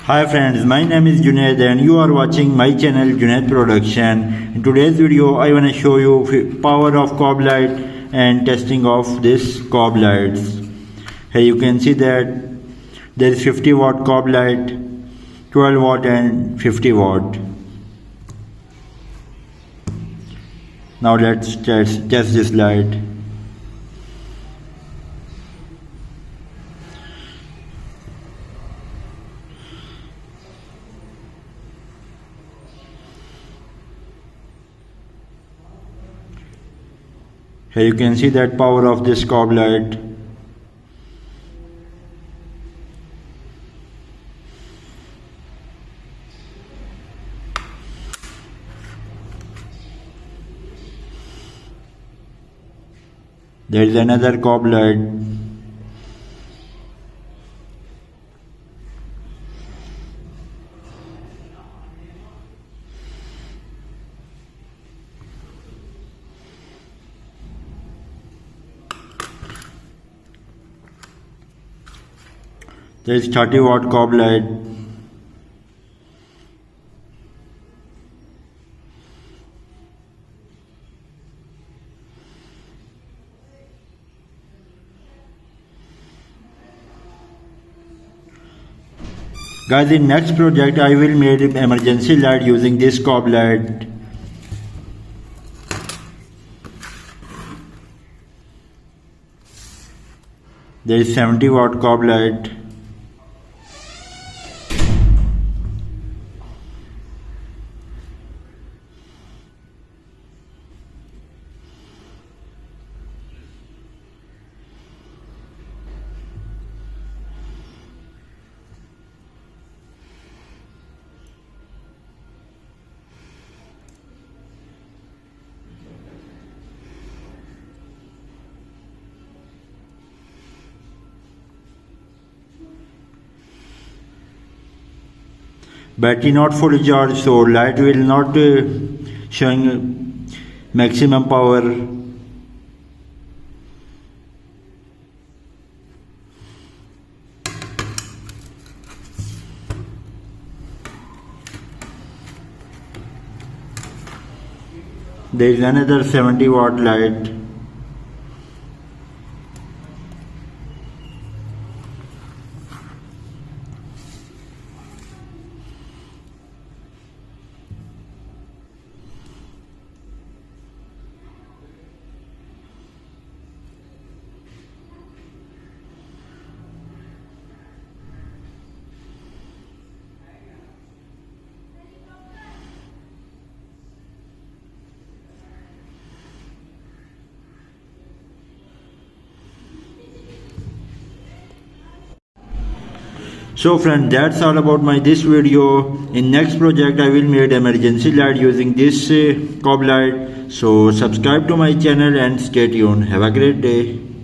Hi friends, my name is Junaid and you are watching my channel Junaid Production. In today's video, I want to show you power of cob light and testing of this cob lights. Here you can see that there is 50 watt cob light, 12 watt and 50 watt. Now let's test this light. Here you can see that power of this cob light. There is another cob light. There is 30 watt cob light. Guys, in next project I will make emergency light using this cob light. There is 70 watt cob light. Battery not fully charged, so light will not showing maximum power. There is another 70 watt light. So friends, that's all about my this video. In next project I will make emergency light using this cob light. So subscribe to my channel and stay tuned. Have a great day.